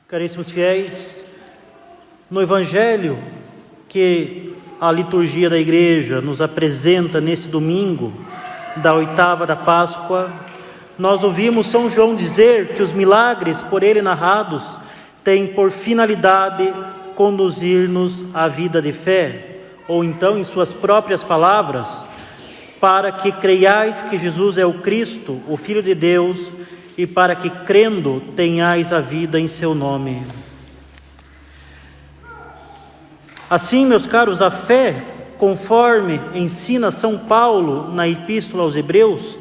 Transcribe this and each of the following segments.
Caríssimos fiéis, no Evangelho que a liturgia da Igreja nos apresenta nesse domingo da oitava da Páscoa, nós ouvimos São João dizer que os milagres por ele narrados têm por finalidade conduzir-nos à vida de fé, ou então, em suas próprias palavras, para que creiais que Jesus é o Cristo, o Filho de Deus, e para que, crendo, tenhais a vida em seu nome. Assim, meus caros, a fé, conforme ensina São Paulo na Epístola aos Hebreus,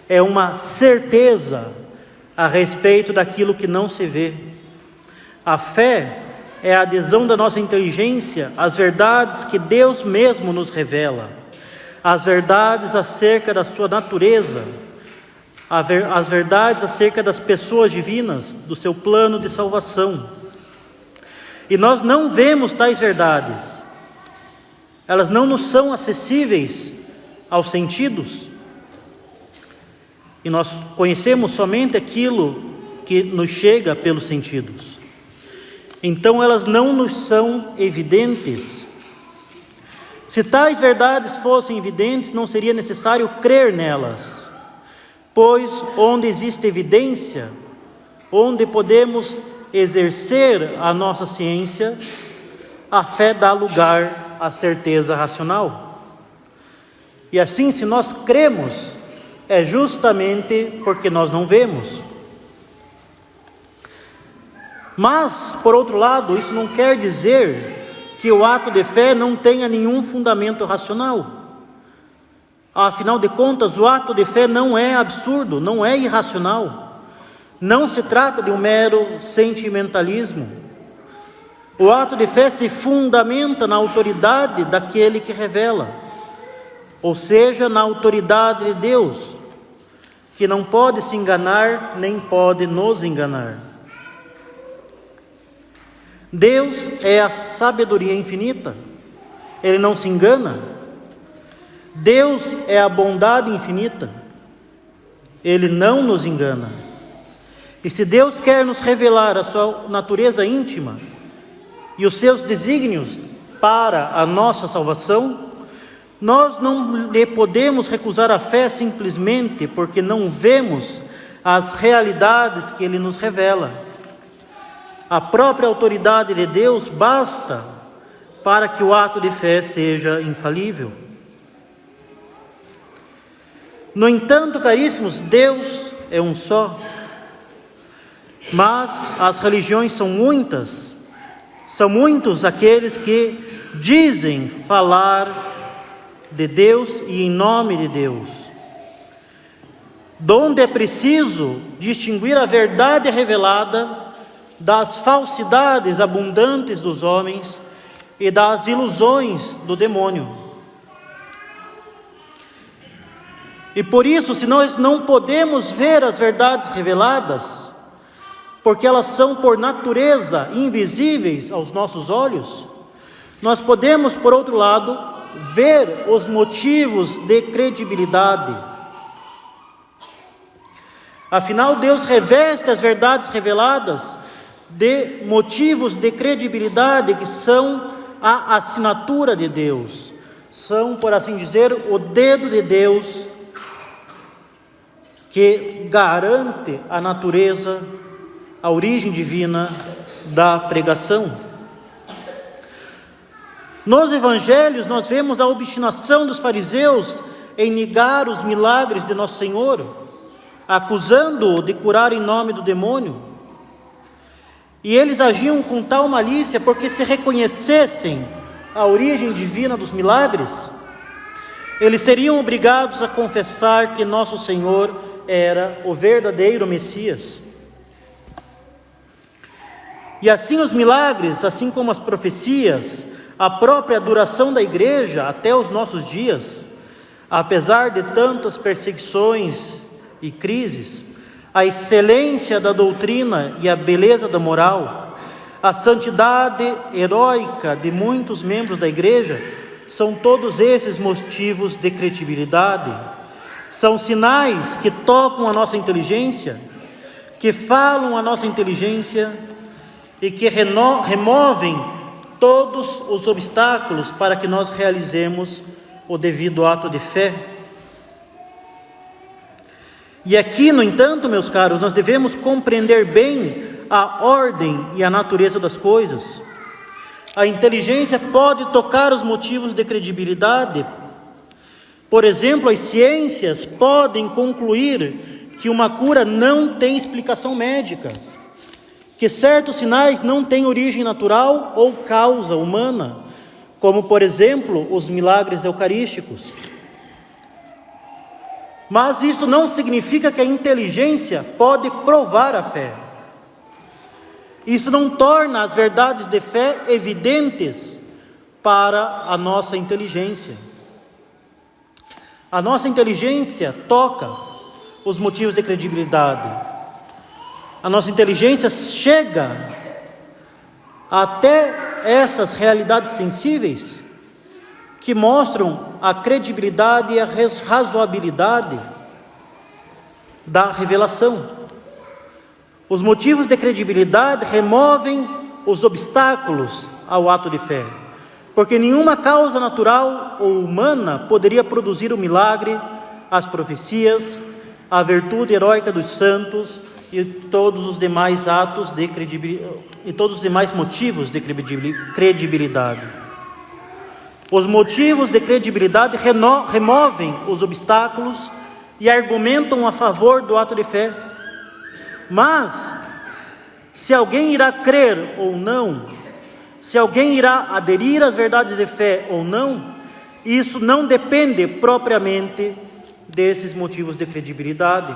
é uma certeza a respeito daquilo que não se vê. A fé é a adesão da nossa inteligência às verdades que Deus mesmo nos revela, as verdades acerca da sua natureza, as verdades acerca das pessoas divinas, do seu plano de salvação. E nós não vemos tais verdades, elas não nos são acessíveis aos sentidos, e nós conhecemos somente aquilo que nos chega pelos sentidos. Então elas não nos são evidentes. Se tais verdades fossem evidentes, não seria necessário crer nelas, pois onde existe evidência, onde podemos exercer a nossa ciência, a fé dá lugar à certeza racional. E assim, se nós cremos, é justamente porque nós não vemos. Mas, por outro lado, isso não quer dizer que o ato de fé não tenha nenhum fundamento racional. Afinal de contas, o ato de fé não é absurdo, não é irracional. Não se trata de um mero sentimentalismo. O ato de fé se fundamenta na autoridade daquele que revela, ou seja, na autoridade de Deus, que não pode se enganar, nem pode nos enganar. Deus é a sabedoria infinita, Ele não se engana. Deus é a bondade infinita, Ele não nos engana. E se Deus quer nos revelar a sua natureza íntima e os seus desígnios para a nossa salvação, nós não lhe podemos recusar a fé simplesmente porque não vemos as realidades que Ele nos revela. A própria autoridade de Deus basta para que o ato de fé seja infalível. No entanto, caríssimos, Deus é um só, mas as religiões são muitas, são muitos aqueles que dizem falar de Deus e em nome de Deus, donde é preciso distinguir a verdade revelada das falsidades abundantes dos homens e das ilusões do demônio. E por isso, se nós não podemos ver as verdades reveladas, porque elas são por natureza invisíveis aos nossos olhos, nós podemos, por outro lado, ver os motivos de credibilidade. Afinal, Deus reveste as verdades reveladas de motivos de credibilidade que são a assinatura de Deus, são, por assim dizer, o dedo de Deus que garante a natureza, a origem divina da pregação. Nos evangelhos nós vemos a obstinação dos fariseus em negar os milagres de Nosso Senhor, acusando-o de curar em nome do demônio. E eles agiam com tal malícia porque, se reconhecessem a origem divina dos milagres, eles seriam obrigados a confessar que Nosso Senhor era o verdadeiro Messias. E assim os milagres, assim como as profecias, a própria duração da igreja até os nossos dias, apesar de tantas perseguições e crises, a excelência da doutrina e a beleza da moral, a santidade heróica de muitos membros da igreja, são todos esses motivos de credibilidade. São sinais que tocam a nossa inteligência, que falam a nossa inteligência e que removem todos os obstáculos para que nós realizemos o devido ato de fé. E aqui, no entanto, meus caros, nós devemos compreender bem a ordem e a natureza das coisas. A inteligência pode tocar os motivos de credibilidade. Por exemplo, as ciências podem concluir que uma cura não tem explicação médica, que certos sinais não têm origem natural ou causa humana, como, por exemplo, os milagres eucarísticos. Mas isso não significa que a inteligência pode provar a fé. Isso não torna as verdades de fé evidentes para a nossa inteligência. A nossa inteligência toca os motivos de credibilidade. A nossa inteligência chega até essas realidades sensíveis que mostram a credibilidade e a razoabilidade da revelação. Os motivos de credibilidade removem os obstáculos ao ato de fé, porque nenhuma causa natural ou humana poderia produzir o milagre, as profecias, a virtude heróica dos santos e todos os demais atos de credibilidade, e todos os demais motivos de credibilidade. Os motivos de credibilidade removem os obstáculos e argumentam a favor do ato de fé. Mas, se alguém irá crer ou não, se alguém irá aderir às verdades de fé ou não, isso não depende propriamente desses motivos de credibilidade.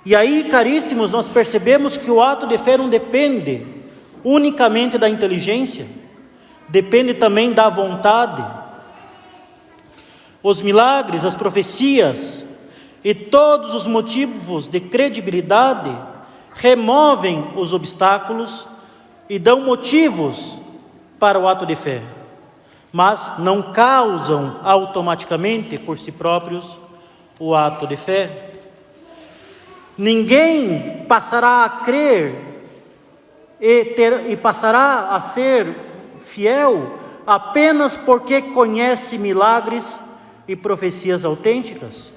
E aí, caríssimos, nós percebemos que o ato de fé não depende unicamente da inteligência, depende também da vontade. Os milagres, as profecias e todos os motivos de credibilidade removem os obstáculos e dão motivos para o ato de fé, mas não causam automaticamente por si próprios o ato de fé. Ninguém passará a crer e passará a ser fiel apenas porque conhece milagres e profecias autênticas.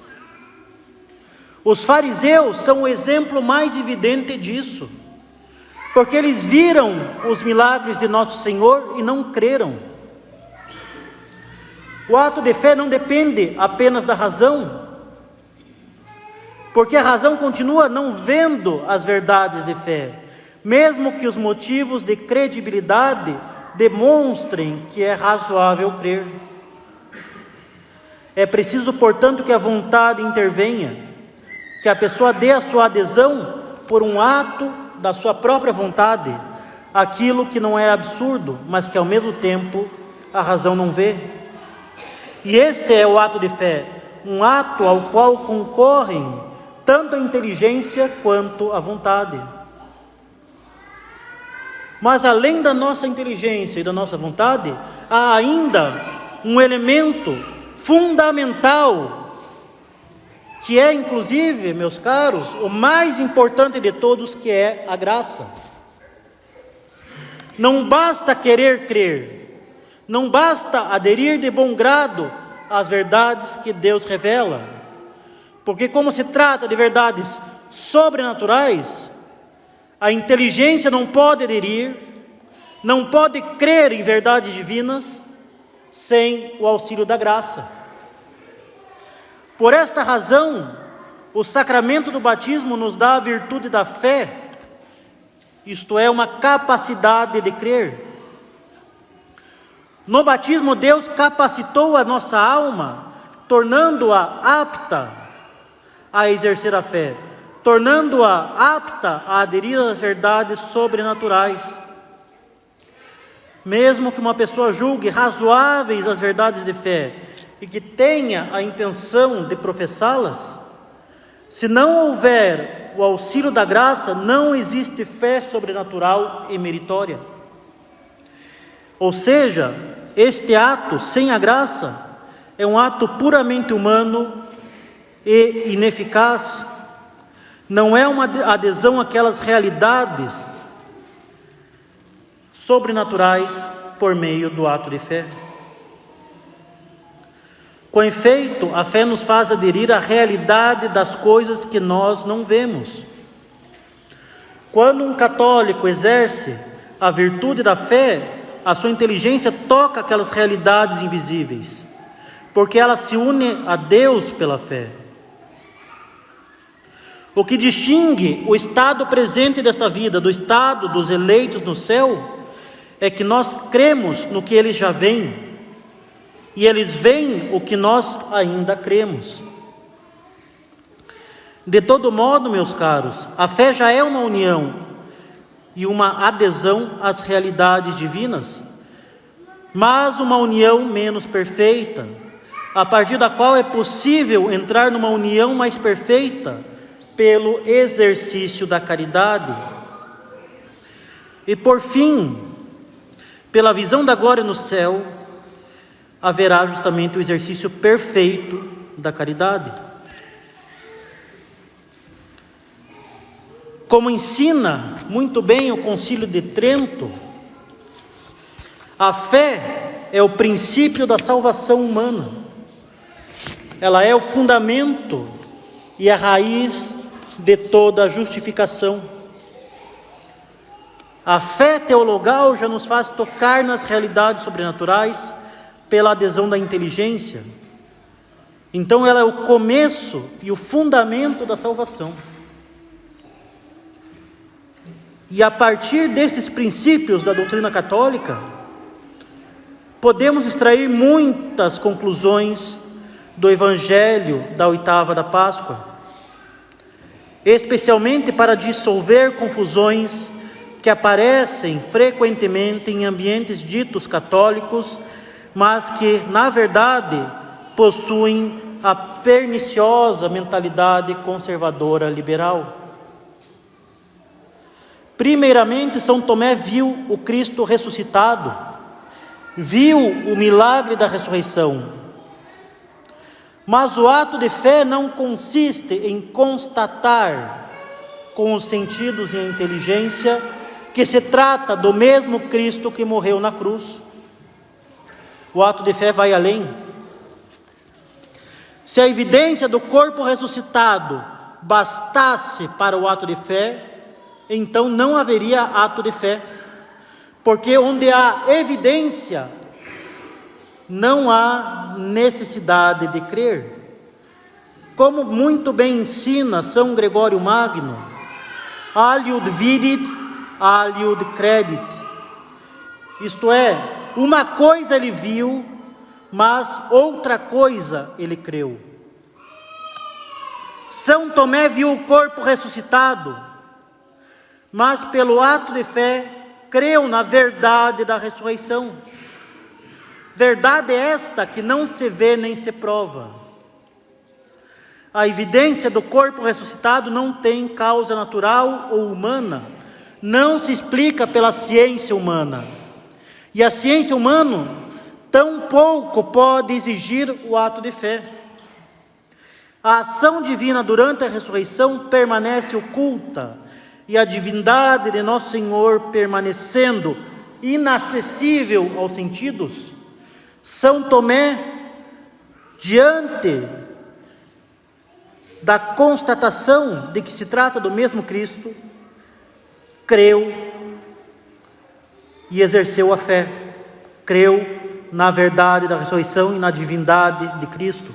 Os fariseus são o exemplo mais evidente disso, porque eles viram os milagres de nosso Senhor e não creram. O ato de fé não depende apenas da razão, porque a razão continua não vendo as verdades de fé, mesmo que os motivos de credibilidade demonstrem que é razoável crer. É preciso, portanto, que a vontade intervenha, que a pessoa dê a sua adesão por um ato da sua própria vontade, aquilo que não é absurdo, mas que ao mesmo tempo a razão não vê. E este é o ato de fé, um ato ao qual concorrem tanto a inteligência quanto a vontade. Mas além da nossa inteligência e da nossa vontade, há ainda um elemento fundamental, que é inclusive, meus caros, o mais importante de todos, que é a graça. Não basta querer crer, não basta aderir de bom grado às verdades que Deus revela, porque como se trata de verdades sobrenaturais, a inteligência não pode aderir, não pode crer em verdades divinas sem o auxílio da graça. Por esta razão, o sacramento do batismo nos dá a virtude da fé, isto é, uma capacidade de crer. No batismo, Deus capacitou a nossa alma, tornando-a apta a exercer a fé, tornando-a apta a aderir às verdades sobrenaturais. Mesmo que uma pessoa julgue razoáveis as verdades de fé e que tenha a intenção de professá-las, se não houver o auxílio da graça, não existe fé sobrenatural e meritória. Ou seja, este ato sem a graça é um ato puramente humano e ineficaz. Não é uma adesão àquelas realidades sobrenaturais por meio do ato de fé. Com efeito, a fé nos faz aderir à realidade das coisas que nós não vemos. Quando um católico exerce a virtude da fé, a sua inteligência toca aquelas realidades invisíveis, porque ela se une a Deus pela fé. O que distingue o estado presente desta vida do estado dos eleitos no céu é que nós cremos no que eles já veem, e eles veem o que nós ainda cremos. De todo modo, meus caros, a fé já é uma união e uma adesão às realidades divinas, mas uma união menos perfeita, a partir da qual é possível entrar numa união mais perfeita pelo exercício da caridade. E por fim, pela visão da glória no céu, haverá justamente o exercício perfeito da caridade. Como ensina muito bem o Concílio de Trento, a fé é o princípio da salvação humana. Ela é o fundamento e a raiz de toda a justificação. A fé teologal já nos faz tocar nas realidades sobrenaturais pela adesão da inteligência. Então ela é o começo e o fundamento da salvação. E a partir desses princípios da doutrina católica, podemos extrair muitas conclusões do Evangelho da oitava da Páscoa, especialmente para dissolver confusões que aparecem frequentemente em ambientes ditos católicos, mas que, na verdade, possuem a perniciosa mentalidade conservadora liberal. Primeiramente, São Tomé viu o Cristo ressuscitado, viu o milagre da ressurreição. Mas o ato de fé não consiste em constatar com os sentidos e a inteligência que se trata do mesmo Cristo que morreu na cruz. O ato de fé vai além. Se a evidência do corpo ressuscitado bastasse para o ato de fé, então não haveria ato de fé, porque onde há evidência, não há necessidade de crer. Como muito bem ensina São Gregório Magno, aliud vidit, aliud credit. Isto é, uma coisa ele viu, mas outra coisa ele creu. São Tomé viu o corpo ressuscitado, mas pelo ato de fé creu na verdade da ressurreição. Verdade esta que não se vê nem se prova. A evidência do corpo ressuscitado não tem causa natural ou humana, não se explica pela ciência humana. E a ciência humana tampouco pode exigir o ato de fé. A ação divina durante a ressurreição permanece oculta, e a divindade de Nosso Senhor permanecendo inacessível aos sentidos, São Tomé, diante da constatação de que se trata do mesmo Cristo, creu e exerceu a fé, creu na verdade da ressurreição e na divindade de Cristo.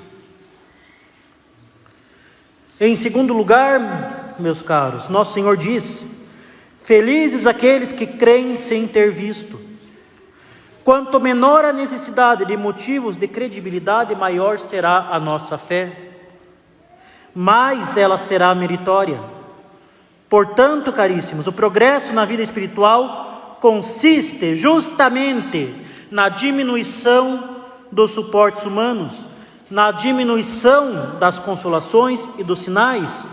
Em segundo lugar, meus caros, Nosso Senhor diz: felizes aqueles que creem sem ter visto. Quanto menor a necessidade de motivos de credibilidade, maior será a nossa fé, mais ela será meritória. Portanto, caríssimos, o progresso na vida espiritual consiste justamente na diminuição dos suportes humanos, na diminuição das consolações e dos sinais,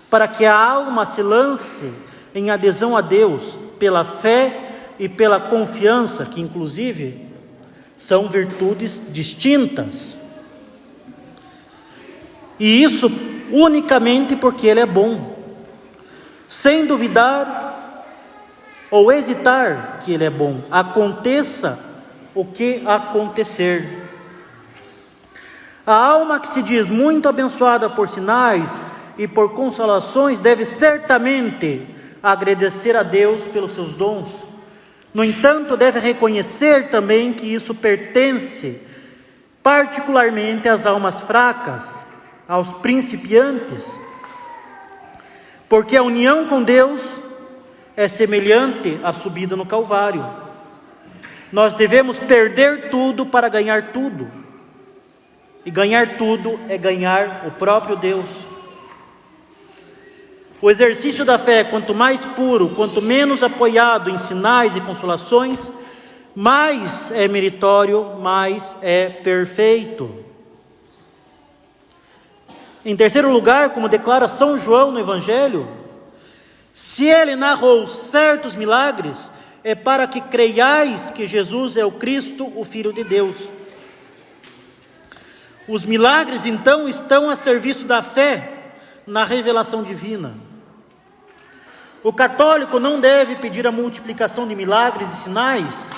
para que a alma se lance em adesão a Deus pela fé e pela confiança, que inclusive são virtudes distintas. E isso unicamente porque Ele é bom. Sem duvidar, ou hesitar que ele é bom. Aconteça o que acontecer. A alma que se diz muito abençoada por sinais e por consolações deve certamente agradecer a Deus pelos seus dons. No entanto, deve reconhecer também que isso pertence particularmente às almas fracas, aos principiantes, porque a união com Deus é semelhante à subida no Calvário. Nós devemos perder tudo para ganhar tudo, e ganhar tudo é ganhar o próprio Deus. O exercício da fé, quanto mais puro, quanto menos apoiado em sinais e consolações, mais é meritório, mais é perfeito. Em terceiro lugar, como declara São João no Evangelho, se ele narrou certos milagres, é para que creiais que Jesus é o Cristo, o Filho de Deus. Os milagres, então, estão a serviço da fé na revelação divina. O católico não deve pedir a multiplicação de milagres e sinais,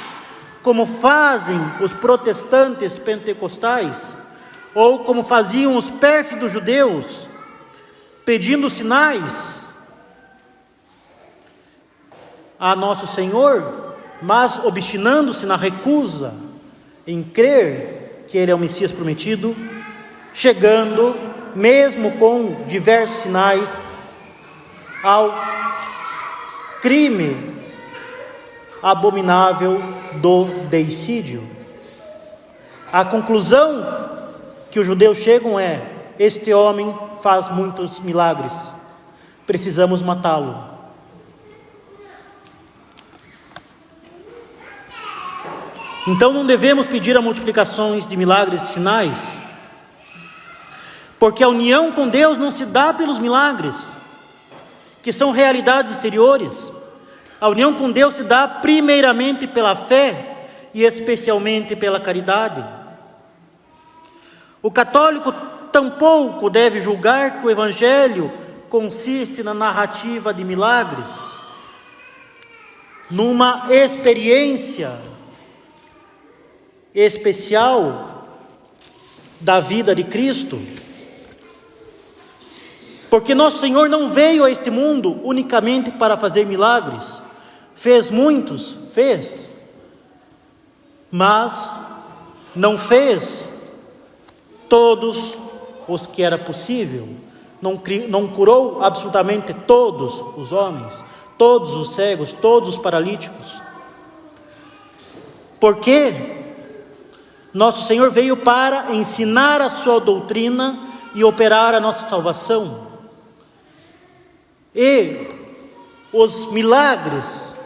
como fazem os protestantes pentecostais, ou como faziam os pérfidos judeus, pedindo sinais a Nosso Senhor, mas obstinando-se na recusa em crer que Ele é o Messias prometido, chegando, mesmo com diversos sinais, ao crime abominável do deicídio. A conclusão que os judeus chegam é: este homem faz muitos milagres, precisamos matá-lo. Então não devemos pedir a multiplicações de milagres e sinais, porque a união com Deus não se dá pelos milagres, que são realidades exteriores. A união com Deus se dá primeiramente pela fé e especialmente pela caridade. O católico tampouco deve julgar que o Evangelho consiste na narrativa de milagres, numa experiência especial da vida de Cristo, porque nosso Senhor não veio a este mundo unicamente para fazer milagres. Fez muitos, fez, mas não fez todos os que era possível, não curou absolutamente todos os homens, todos os cegos, todos os paralíticos, porque nosso Senhor veio para ensinar a sua doutrina e operar a nossa salvação. E os milagres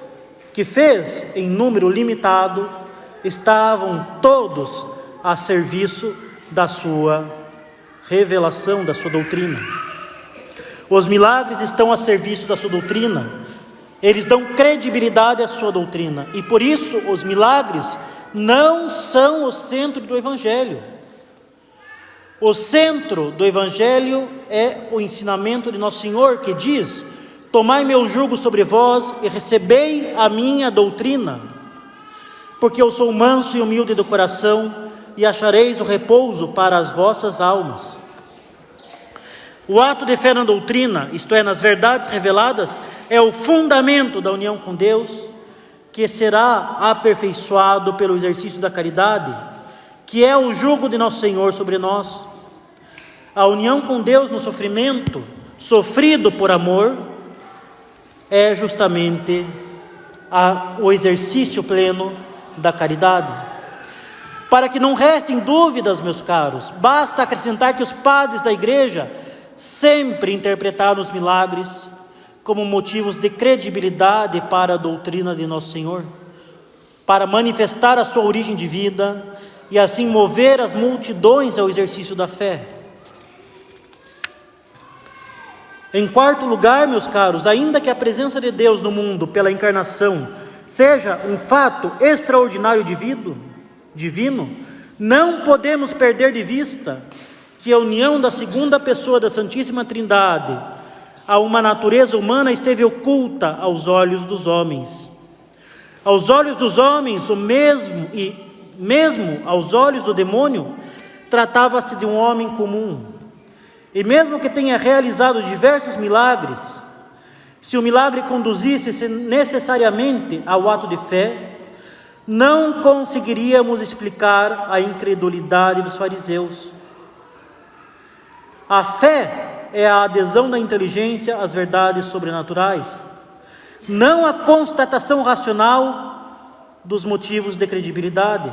que fez em número limitado estavam todos a serviço da sua revelação, da sua doutrina. Os milagres estão a serviço da sua doutrina, eles dão credibilidade à sua doutrina, e por isso os milagres não são o centro do Evangelho. O centro do Evangelho é o ensinamento de Nosso Senhor, que diz: tomai meu jugo sobre vós e recebei a minha doutrina, porque eu sou manso e humilde do coração, e achareis o repouso para as vossas almas. O ato de fé na doutrina, isto é, nas verdades reveladas, é o fundamento da união com Deus, que será aperfeiçoado pelo exercício da caridade, que é o jugo de Nosso Senhor sobre nós. A união com Deus no sofrimento, sofrido por amor, é justamente o exercício pleno da caridade. Para que não restem dúvidas, meus caros, basta acrescentar que os padres da igreja sempre interpretaram os milagres como motivos de credibilidade para a doutrina de Nosso Senhor, para manifestar a sua origem de vida e assim mover as multidões ao exercício da fé. Em quarto lugar, meus caros, ainda que a presença de Deus no mundo pela encarnação seja um fato extraordinário divino, não podemos perder de vista que a união da segunda pessoa da Santíssima Trindade a uma natureza humana esteve oculta aos olhos dos homens. Aos olhos dos homens, o mesmo, e mesmo aos olhos do demônio, tratava-se de um homem comum. E mesmo que tenha realizado diversos milagres, se o milagre conduzisse necessariamente ao ato de fé, não conseguiríamos explicar a incredulidade dos fariseus. A fé é a adesão da inteligência às verdades sobrenaturais, não a constatação racional dos motivos de credibilidade.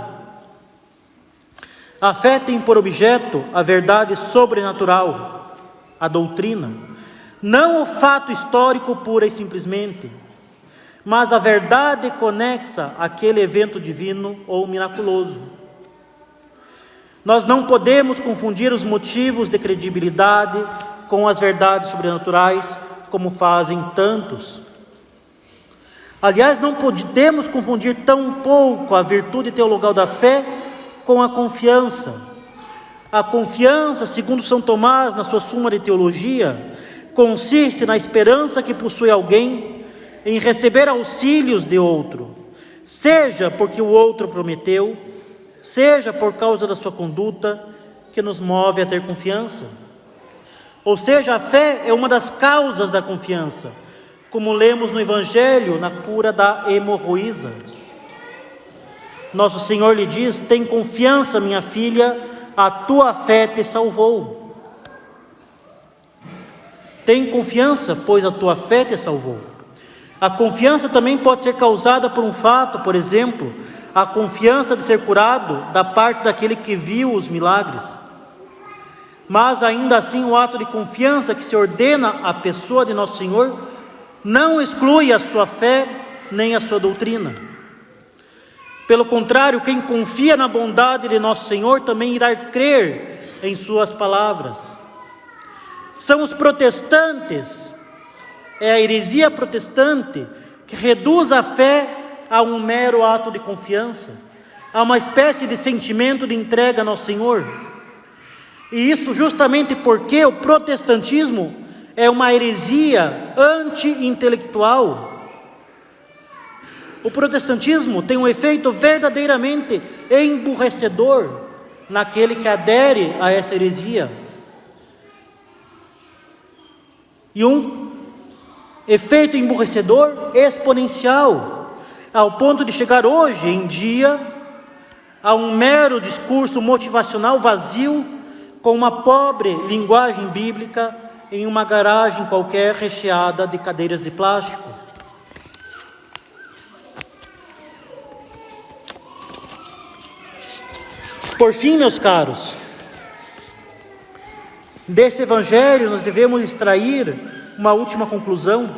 A fé tem por objeto a verdade sobrenatural, a doutrina, não o fato histórico pura e simplesmente, mas a verdade conexa àquele evento divino ou miraculoso. Nós não podemos confundir os motivos de credibilidade com as verdades sobrenaturais, como fazem tantos. Aliás, não podemos confundir tampouco a virtude teologal da fé com a confiança. A confiança, segundo São Tomás, na sua Suma de Teologia, consiste na esperança que possui alguém em receber auxílios de outro, seja porque o outro prometeu, seja por causa da sua conduta, que nos move a ter confiança. Ou seja, a fé é uma das causas da confiança, como lemos no Evangelho, na cura da hemorroísa. Nosso Senhor lhe diz: tem confiança, minha filha, a tua fé te salvou. Tem confiança, pois a tua fé te salvou. A confiança também pode ser causada por um fato, por exemplo, a confiança de ser curado da parte daquele que viu os milagres. Mas ainda assim, o ato de confiança que se ordena à pessoa de Nosso Senhor não exclui a sua fé nem a sua doutrina. Pelo contrário, quem confia na bondade de Nosso Senhor também irá crer em suas palavras. São os protestantes, é a heresia protestante que reduz a fé a um mero ato de confiança, a uma espécie de sentimento de entrega a Nosso Senhor. E isso justamente porque o protestantismo é uma heresia anti-intelectual. O protestantismo tem um efeito verdadeiramente emburrecedor naquele que adere a essa heresia. E um efeito emburrecedor exponencial, ao ponto de chegar hoje em dia a um mero discurso motivacional vazio, com uma pobre linguagem bíblica, em uma garagem qualquer recheada de cadeiras de plástico. Por fim, meus caros, desse evangelho nós devemos extrair uma última conclusão.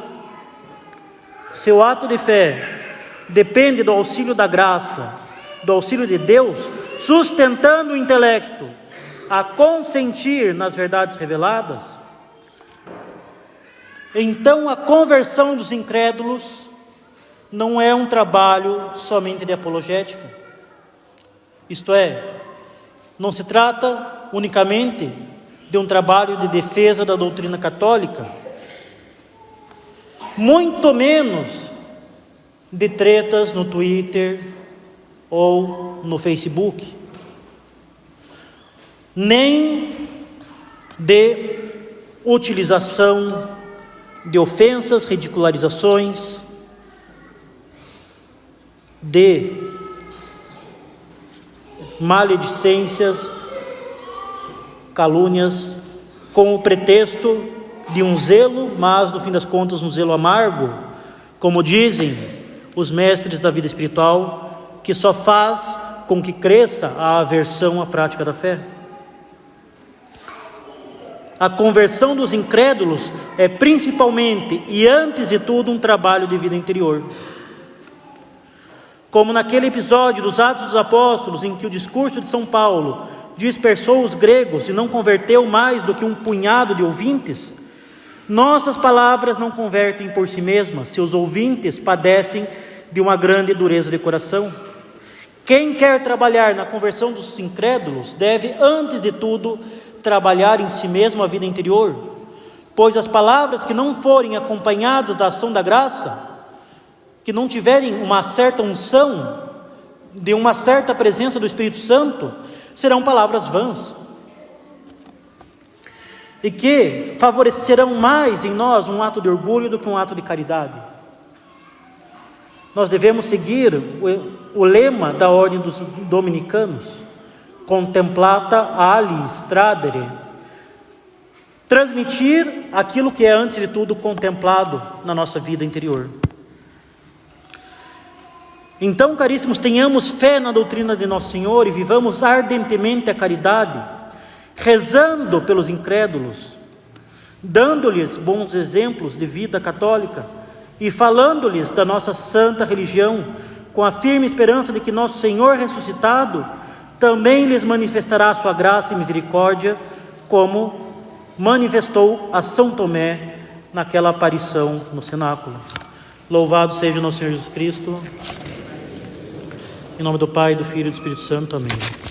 Seu ato de fé depende do auxílio da graça, do auxílio de Deus, sustentando o intelecto a consentir nas verdades reveladas. Então a conversão dos incrédulos não é um trabalho somente de apologética. Isto é, não se trata unicamente de um trabalho de defesa da doutrina católica, muito menos de tretas no Twitter ou no Facebook, nem de utilização de ofensas, ridicularizações, de maledicências, calúnias, com o pretexto de um zelo, mas no fim das contas um zelo amargo, como dizem os mestres da vida espiritual, que só faz com que cresça a aversão à prática da fé. A conversão dos incrédulos é principalmente e antes de tudo um trabalho de vida interior. Como naquele episódio dos Atos dos Apóstolos, em que o discurso de São Paulo dispersou os gregos e não converteu mais do que um punhado de ouvintes, nossas palavras não convertem por si mesmas, se os ouvintes padecem de uma grande dureza de coração. Quem quer trabalhar na conversão dos incrédulos deve, antes de tudo, trabalhar em si mesmo a vida interior, pois as palavras que não forem acompanhadas da ação da graça que não tiverem uma certa unção, de uma certa presença do Espírito Santo, serão palavras vãs, e que favorecerão mais em nós um ato de orgulho do que um ato de caridade. Nós devemos seguir o lema da ordem dos dominicanos: contemplata alis tradere, transmitir aquilo que é antes de tudo contemplado na nossa vida interior. Então, caríssimos, tenhamos fé na doutrina de Nosso Senhor e vivamos ardentemente a caridade, rezando pelos incrédulos, dando-lhes bons exemplos de vida católica e falando-lhes da nossa santa religião, com a firme esperança de que Nosso Senhor ressuscitado também lhes manifestará a sua graça e misericórdia, como manifestou a São Tomé naquela aparição no cenáculo. Louvado seja o nosso Senhor Jesus Cristo. Em nome do Pai, do Filho e do Espírito Santo. Amém.